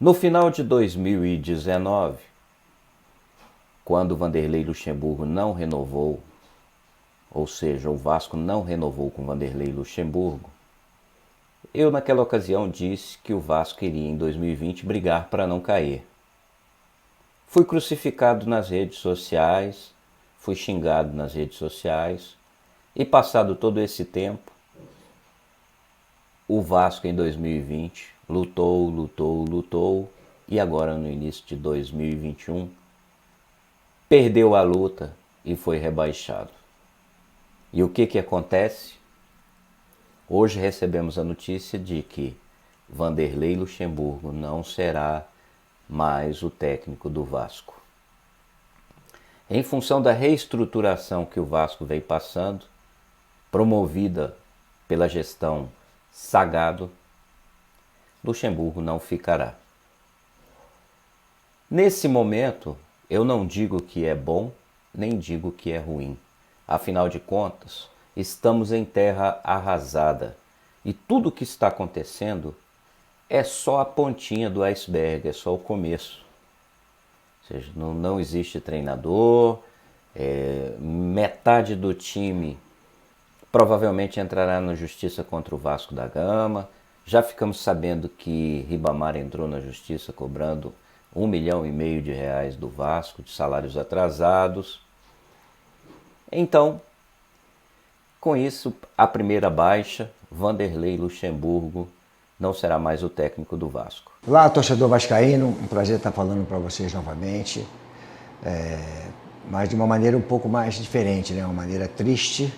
No final de 2019, quando Vanderlei Luxemburgo não renovou, ou seja, o Vasco não renovou com Vanderlei Luxemburgo, eu naquela ocasião disse que o Vasco iria em 2020 brigar para não cair. Fui crucificado nas redes sociais, fui xingado nas redes sociais e passado todo esse tempo, o Vasco em 2020 lutou e agora no início de 2021 perdeu a luta e foi rebaixado. E o que acontece? Hoje recebemos a notícia de que Vanderlei Luxemburgo não será mais o técnico do Vasco. Em função da reestruturação que o Vasco vem passando, promovida pela gestão Sagado, Luxemburgo não ficará. Nesse momento, eu não digo que é bom, nem digo que é ruim. Afinal de contas, estamos em terra arrasada e tudo o que está acontecendo é só a pontinha do iceberg, é só o começo. Ou seja, não existe treinador, metade do time provavelmente entrará na justiça contra o Vasco da Gama. Já ficamos sabendo que Ribamar entrou na justiça cobrando R$1,5 milhão do Vasco de salários atrasados. Então, com isso, a primeira baixa, Vanderlei Luxemburgo não será mais o técnico do Vasco. Olá, torcedor vascaíno, um prazer estar falando para vocês novamente, mas de uma maneira um pouco mais diferente, né? Uma maneira triste.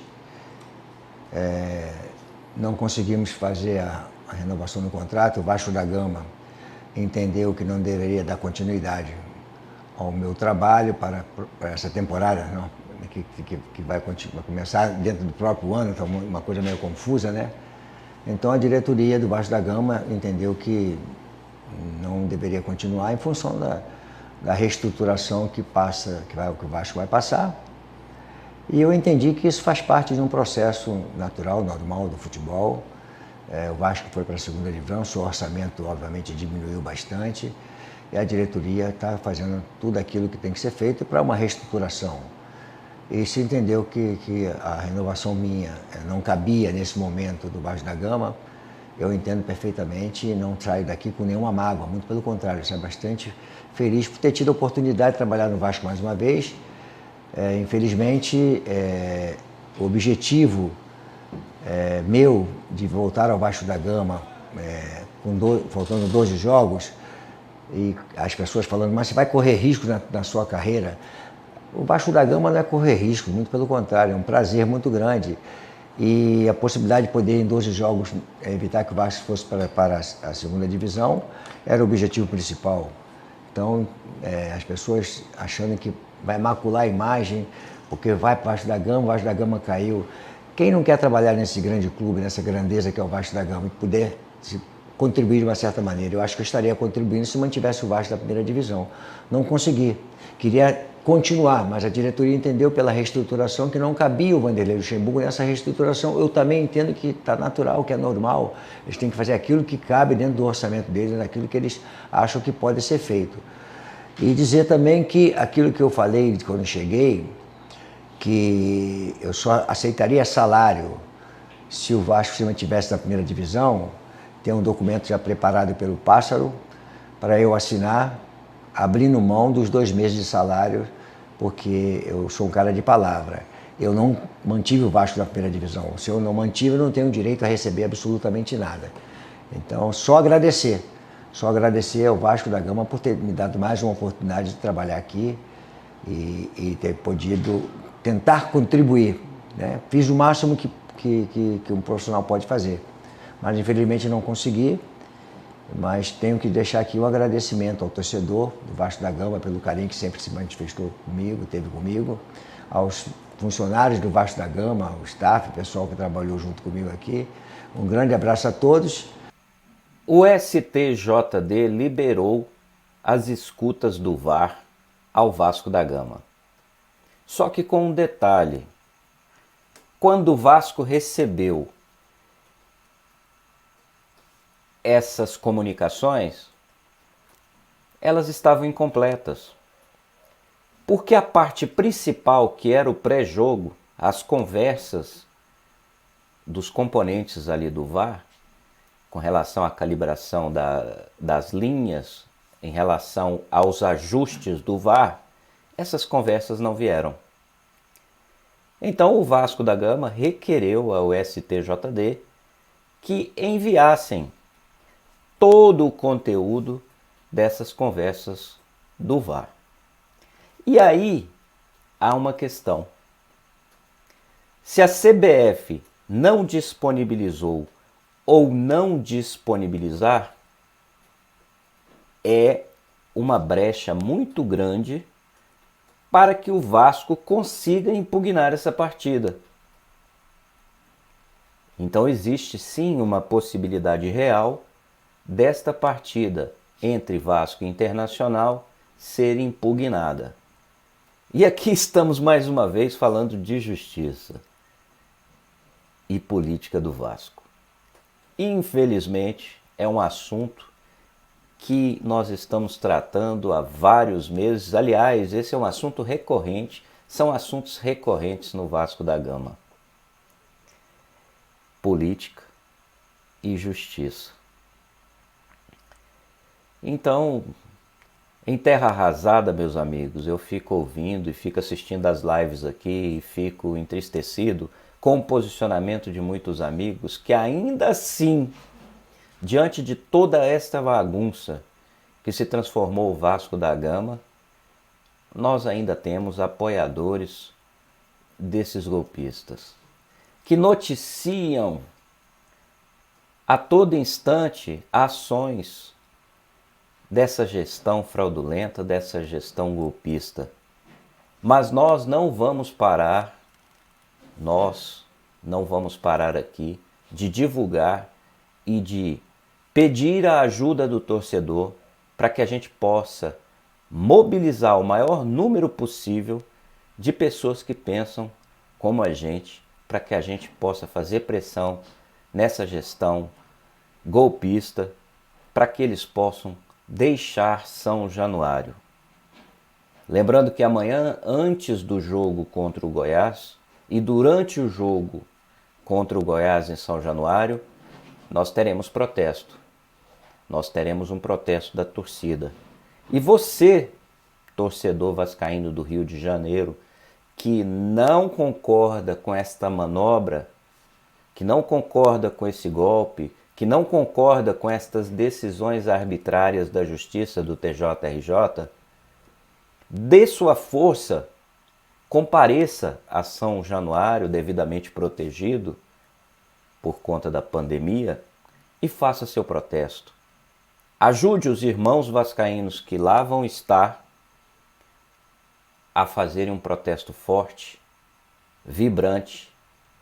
Não conseguimos fazer a renovação do contrato. O Vasco da Gama entendeu que não deveria dar continuidade ao meu trabalho para essa temporada, não, que vai começar dentro do próprio ano, então uma coisa meio confusa, né? Então a diretoria do Vasco da Gama entendeu que não deveria continuar em função da reestruturação que o Vasco vai passar. E eu entendi que isso faz parte de um processo natural, normal do futebol. O Vasco foi para a segunda divisão, seu orçamento obviamente diminuiu bastante e a diretoria está fazendo tudo aquilo que tem que ser feito para uma reestruturação. E se entendeu que a renovação minha não cabia nesse momento do Vasco da Gama, eu entendo perfeitamente e não saio daqui com nenhuma mágoa, muito pelo contrário, eu saio bastante feliz por ter tido a oportunidade de trabalhar no Vasco mais uma vez. Infelizmente, o objetivo meu de voltar ao Vasco da Gama, faltando 12 jogos, e as pessoas falando, mas você vai correr risco na sua carreira? O Vasco da Gama não é correr risco, muito pelo contrário, é um prazer muito grande. E a possibilidade de poder, em 12 jogos, evitar que o Vasco fosse para a segunda divisão, era o objetivo principal. Então, as pessoas achando que vai macular a imagem, porque vai para o Vasco da Gama caiu. Quem não quer trabalhar nesse grande clube, nessa grandeza que é o Vasco da Gama, e puder contribuir de uma certa maneira? Eu acho que eu estaria contribuindo se mantivesse o Vasco da primeira divisão. Não consegui. Queria continuar, mas a diretoria entendeu pela reestruturação que não cabia o Vanderlei Luxemburgo nessa reestruturação. Eu também entendo que está natural, que é normal. Eles têm que fazer aquilo que cabe dentro do orçamento deles, naquilo que eles acham que pode ser feito. E dizer também que aquilo que eu falei quando cheguei, que eu só aceitaria salário se o Vasco se mantivesse na primeira divisão, tem um documento já preparado pelo Pássaro para eu assinar, abrindo mão dos 2 meses de salário, porque eu sou um cara de palavra. Eu não mantive o Vasco na primeira divisão. Se eu não mantive, eu não tenho direito a receber absolutamente nada. Então, só agradecer ao Vasco da Gama por ter me dado mais uma oportunidade de trabalhar aqui e ter podido tentar contribuir, né? Fiz o máximo que um profissional pode fazer, mas infelizmente não consegui. Mas tenho que deixar aqui um agradecimento ao torcedor do Vasco da Gama pelo carinho que sempre se manifestou comigo, teve comigo, aos funcionários do Vasco da Gama, ao staff, o pessoal que trabalhou junto comigo aqui. Um grande abraço a todos. O STJD liberou as escutas do VAR ao Vasco da Gama. Só que com um detalhe: quando o Vasco recebeu essas comunicações, elas estavam incompletas. Porque a parte principal, que era o pré-jogo, as conversas dos componentes ali do VAR, com relação à calibração das linhas, em relação aos ajustes do VAR, essas conversas não vieram. Então o Vasco da Gama requereu ao STJD que enviassem todo o conteúdo dessas conversas do VAR. E aí há uma questão. Se a CBF não disponibilizou ou não disponibilizar, é uma brecha muito grande para que o Vasco consiga impugnar essa partida. Então existe sim uma possibilidade real desta partida entre Vasco e Internacional ser impugnada. E aqui estamos mais uma vez falando de justiça e política do Vasco. Infelizmente, é um assunto que nós estamos tratando há vários meses. Aliás, esse é um assunto recorrente, são assuntos recorrentes no Vasco da Gama. Política e justiça. Então, em terra arrasada, meus amigos, eu fico ouvindo e fico assistindo as lives aqui e fico entristecido com o posicionamento de muitos amigos que ainda assim, diante de toda esta bagunça que se transformou o Vasco da Gama, nós ainda temos apoiadores desses golpistas, que noticiam a todo instante ações dessa gestão fraudulenta, dessa gestão golpista. Mas nós não vamos parar, aqui de divulgar e de pedir a ajuda do torcedor para que a gente possa mobilizar o maior número possível de pessoas que pensam como a gente, para que a gente possa fazer pressão nessa gestão golpista, para que eles possam deixar São Januário. Lembrando que amanhã, antes do jogo contra o Goiás e durante o jogo contra o Goiás em São Januário, nós teremos protesto. Nós teremos um protesto da torcida. E você, torcedor vascaíno do Rio de Janeiro, que não concorda com esta manobra, que não concorda com esse golpe, que não concorda com estas decisões arbitrárias da Justiça do TJRJ, dê sua força, compareça a São Januário devidamente protegido por conta da pandemia e faça seu protesto. Ajude os irmãos vascaínos que lá vão estar a fazerem um protesto forte, vibrante,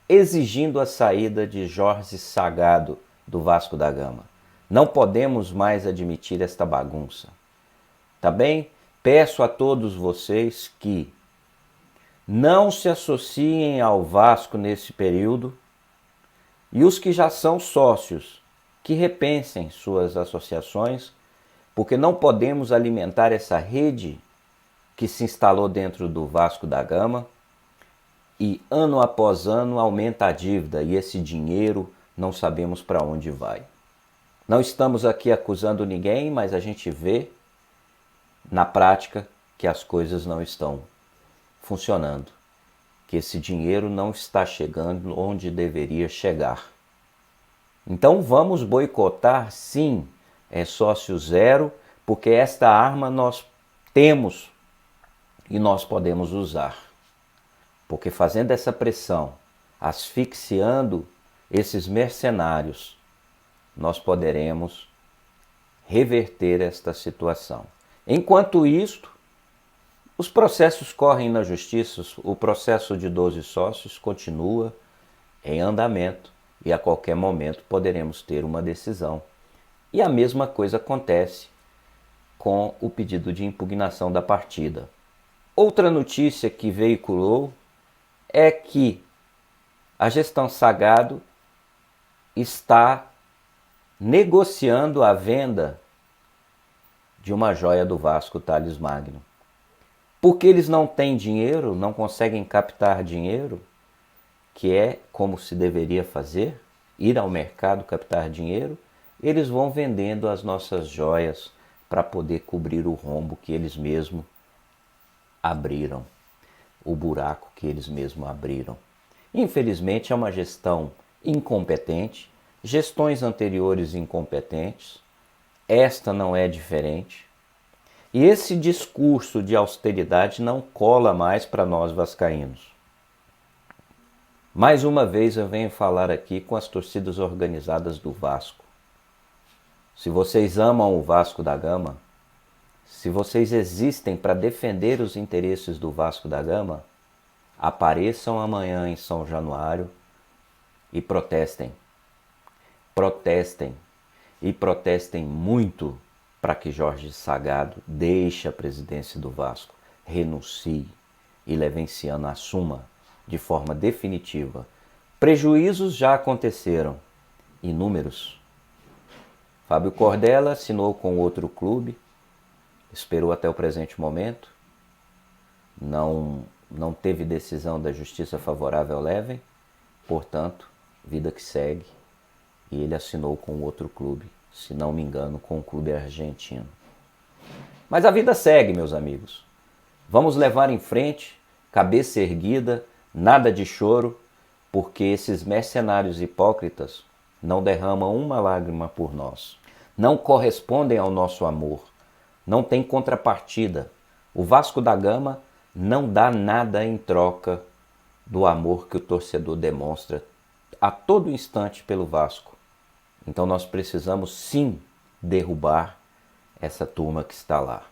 exigindo a saída de Jorge Sagado do Vasco da Gama. Não podemos mais admitir esta bagunça. Tá bem? Peço a todos vocês que não se associem ao Vasco nesse período e os que já são sócios, que repensem suas associações, porque não podemos alimentar essa rede que se instalou dentro do Vasco da Gama e ano após ano aumenta a dívida e esse dinheiro não sabemos para onde vai. Não estamos aqui acusando ninguém, mas a gente vê na prática que as coisas não estão funcionando, que esse dinheiro não está chegando onde deveria chegar. Então vamos boicotar, sim, sócio zero, porque esta arma nós temos e nós podemos usar. Porque fazendo essa pressão, asfixiando esses mercenários, nós poderemos reverter esta situação. Enquanto isto, os processos correm na justiça, o processo de 12 sócios continua em andamento e a qualquer momento poderemos ter uma decisão. E a mesma coisa acontece com o pedido de impugnação da partida. Outra notícia que veiculou é que a gestão Sagado está negociando a venda de uma joia do Vasco, Tales Magno. Porque eles não têm dinheiro, não conseguem captar dinheiro, que é como se deveria fazer, ir ao mercado captar dinheiro, eles vão vendendo as nossas joias para poder cobrir o rombo que eles mesmos abriram, o buraco que eles mesmos abriram. Infelizmente é uma gestão incompetente, gestões anteriores incompetentes, esta não é diferente. E esse discurso de austeridade não cola mais para nós vascaínos. Mais uma vez eu venho falar aqui com as torcidas organizadas do Vasco. Se vocês amam o Vasco da Gama, se vocês existem para defender os interesses do Vasco da Gama, apareçam amanhã em São Januário e protestem. Protestem. E protestem muito para que Jorge Sagado deixe a presidência do Vasco, renuncie e Levenciano assuma de forma definitiva. Prejuízos já aconteceram, inúmeros. Fábio Cordella assinou com outro clube, esperou até o presente momento, não teve decisão da justiça favorável ao Leven, portanto, vida que segue, e ele assinou com outro clube, se não me engano, com o clube argentino. Mas a vida segue, meus amigos. Vamos levar em frente, cabeça erguida, nada de choro, porque esses mercenários hipócritas não derramam uma lágrima por nós. Não correspondem ao nosso amor. Não tem contrapartida. O Vasco da Gama não dá nada em troca do amor que o torcedor demonstra a todo instante pelo Vasco. Então nós precisamos sim derrubar essa turma que está lá.